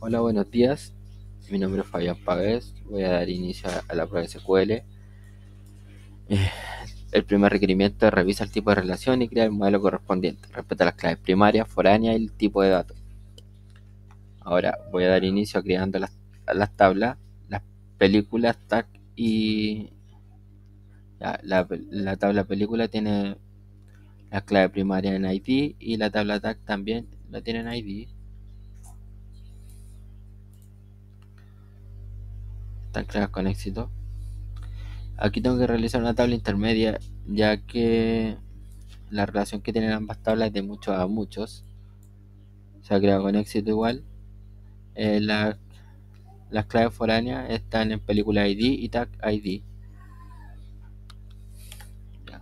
Hola, buenos días. Mi nombre es Fabián Pavés. Voy a dar inicio a la prueba SQL. Eh, el primer requerimiento es revisa el tipo de relación y crea el modelo correspondiente. Respeta las claves primarias, foráneas y el tipo de datos. Ahora voy a dar inicio a creando las tablas, las películas, tag y la tabla película tiene la clave primaria en ID y la tabla tag también la tiene en ID. Están creadas con éxito. Aquí tengo que realizar una tabla intermedia ya que la relación que tienen ambas tablas es de muchos a muchos. Se ha creado con éxito igual. Eh, la- las claves foráneas están en película ID y tag ID. Ya.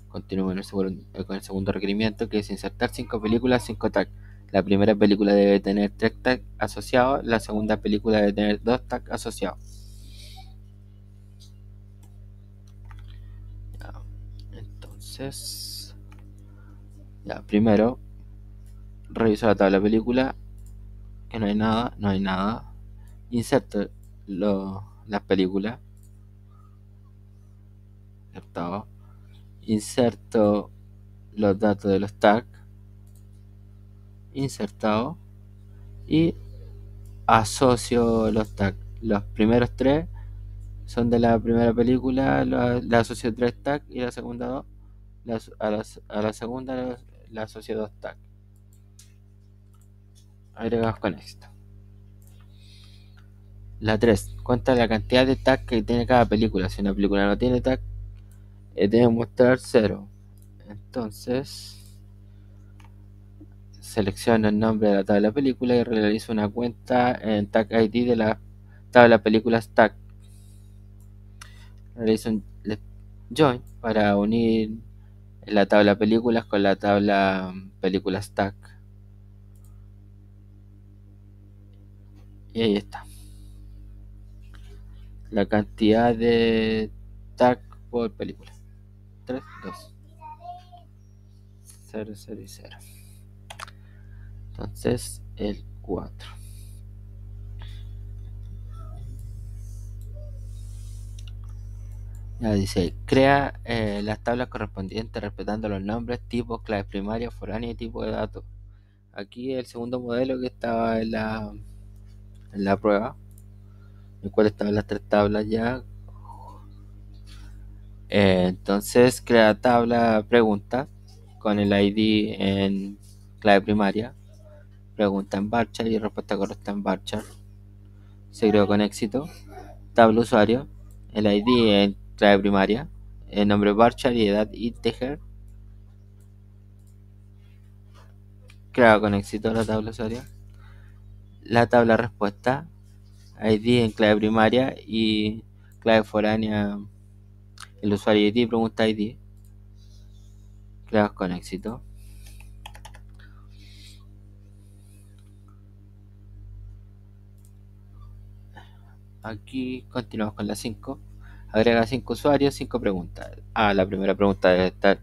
Continúo con el segundo requerimiento, que es insertar 5 películas, 5 tags. La primera película debe tener 3 tags asociados, la segunda película debe tener 2 tags asociados. Ya. Entonces, ya, primero reviso la tabla película, que no hay nada, no hay nada. Inserto las películas, ¿cierto? Inserto los datos de los tags, insertado, y asocio los tags. Los primeros tres son de la primera película, le asocio tres tags y la segunda dos. A la segunda le asocio dos tags agregados con esto. La 3 cuenta la cantidad de tags que tiene cada película. Si una película no tiene tag, debe mostrar cero. Entonces selecciono el nombre de la tabla película y realizo una cuenta en Tag ID de la tabla películas tag. Realizo un join para unir la tabla películas con la tabla películas tag. Y ahí está. La cantidad de tag por película. 3, 2, 0, 0 y 0. Entonces el 4. Ya dice, crea las tablas correspondientes respetando los nombres, tipos, claves primarias, foráneas y tipo de datos. Aquí el segundo modelo que estaba en la prueba, en el cual estaban las tres tablas ya. Entonces crea tabla pregunta con el ID en clave primaria, pregunta en varchar y respuesta correcta en varchar. Se creó con éxito. Tabla usuario, el ID en clave primaria, el nombre varchar y edad integer. Creado con éxito la tabla usuario. La tabla respuesta, ID en clave primaria y clave foránea, el usuario ID, pregunta ID, creados con éxito. Aquí continuamos con la 5. Agrega 5 usuarios, 5 preguntas. La primera pregunta debe estar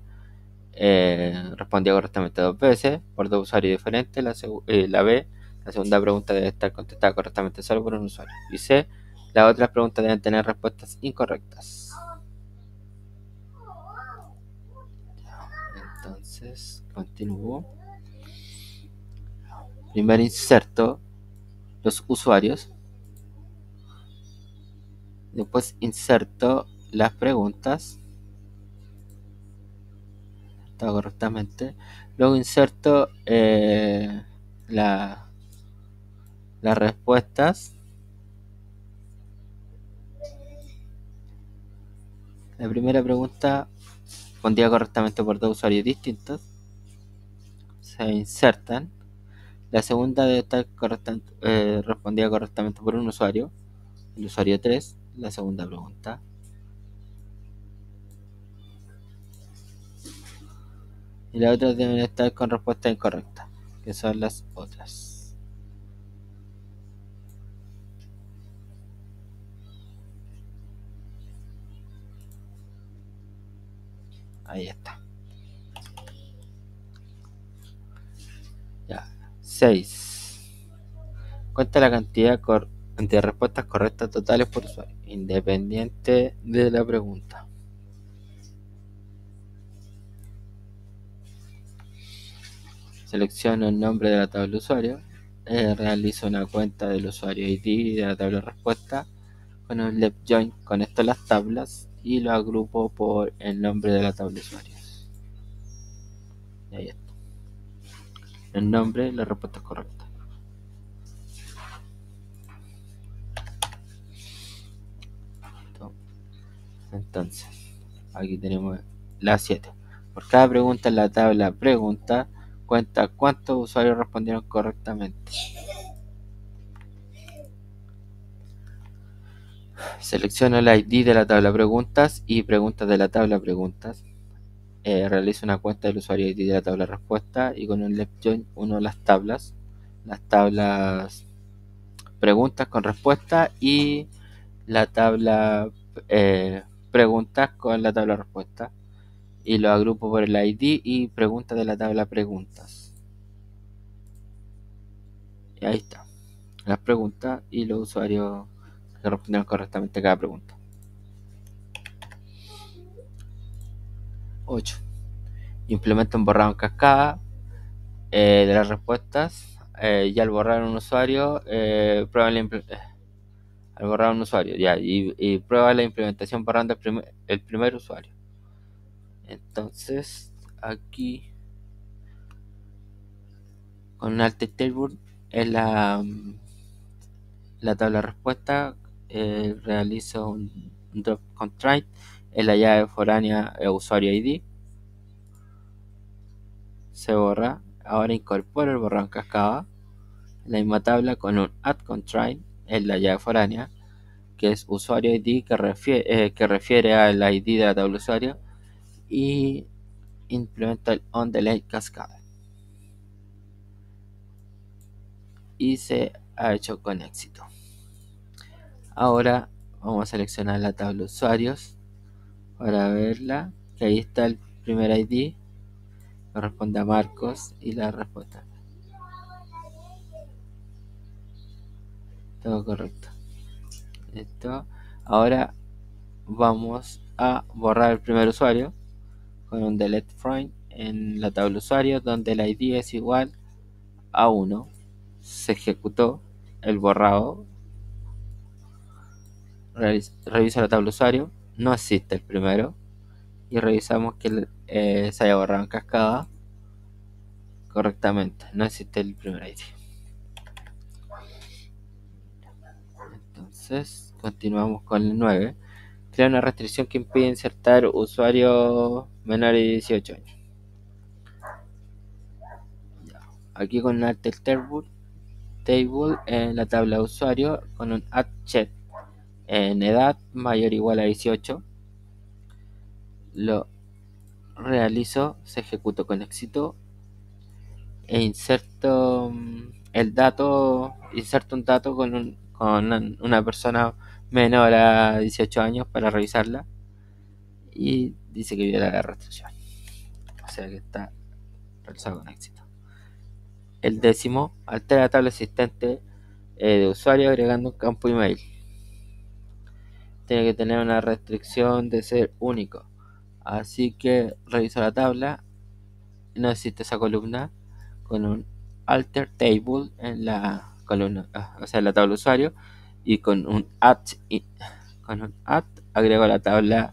respondida correctamente dos veces por dos usuarios diferentes. La B, la segunda pregunta debe estar contestada correctamente solo por un usuario. Y C, las otras preguntas deben tener respuestas incorrectas. Entonces, continúo. Primero inserto los usuarios. Después inserto las preguntas. Está correctamente. Luego inserto la, las respuestas. La primera pregunta respondida correctamente por dos usuarios distintos. Se insertan. La segunda debe estar respondida correctamente por un usuario. El usuario 3. La segunda pregunta. Y las otras deben estar con respuesta incorrecta, que son las otras. Ahí está. Ya. 6. Cuenta la cantidad de respuestas correctas totales por usuario, independiente de la pregunta. Selecciono el nombre de la tabla de usuario, realizo una cuenta del usuario ID de la tabla de respuesta, con un left join conecto las tablas y lo agrupo por el nombre de la tabla de usuarios. Y ahí está. El nombre, la respuesta es correcta. Entonces, aquí tenemos la 7. Por cada pregunta en la tabla pregunta, cuenta cuántos usuarios respondieron correctamente. Selecciono el ID de la tabla preguntas y preguntas de la tabla preguntas. Realizo una cuenta del usuario ID de la tabla respuesta y con un left join uno las tablas preguntas con respuesta y la tabla preguntas con la tabla respuesta y lo agrupo por el ID y preguntas de la tabla preguntas. Y ahí está, las preguntas y los usuarios que respondieron correctamente cada pregunta. 8. Implementa un borrado en cascada de las respuestas. Y al borrar un usuario, prueba al borrar un usuario, ya, y prueba la implementación borrando el primer usuario. Entonces, aquí con Alt Table en la tabla de respuesta, realizo un drop constraint en la llave foránea usuario ID. Se borra. Ahora incorporo el borrado en cascada en la misma tabla con un add constraint en la llave foránea, que es usuario ID que refiere al ID de la tabla usuario, y implemento el onDelete cascada. Y se ha hecho con éxito. Ahora vamos a seleccionar la tabla usuarios para verla, que ahí está el primer ID, corresponde a Marcos y la respuesta. Todo correcto. Esto. Ahora vamos a borrar el primer usuario con un delete from en la tabla usuario donde el ID es igual a 1. Se ejecutó el borrado. Reviso la tabla usuario, no existe el primero y revisamos que se haya borrado en cascada correctamente, no existe el primer ID. Entonces continuamos con el 9. Crea una restricción que impide insertar usuarios menores de 18 años. Aquí con Alt Table en la tabla de usuario con un add check en edad mayor o igual a 18. Lo realizo, se ejecutó con éxito e inserto un dato con una persona menor a 18 años para revisarla y dice que viola la restricción, o sea que está realizado con éxito. El 10, altera la tabla existente de usuario agregando un campo email. Tiene que tener una restricción de ser único, así que reviso la tabla, no existe esa columna, con un alter table en la columna, o sea, en la tabla usuario, y con un add agrego la tabla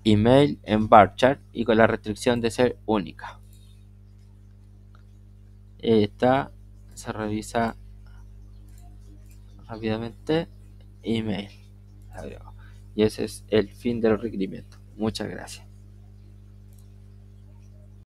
email en varchar y con la restricción de ser única. Esta se revisa rápidamente. Email agrego. Y ese es el fin del requerimiento. Muchas gracias.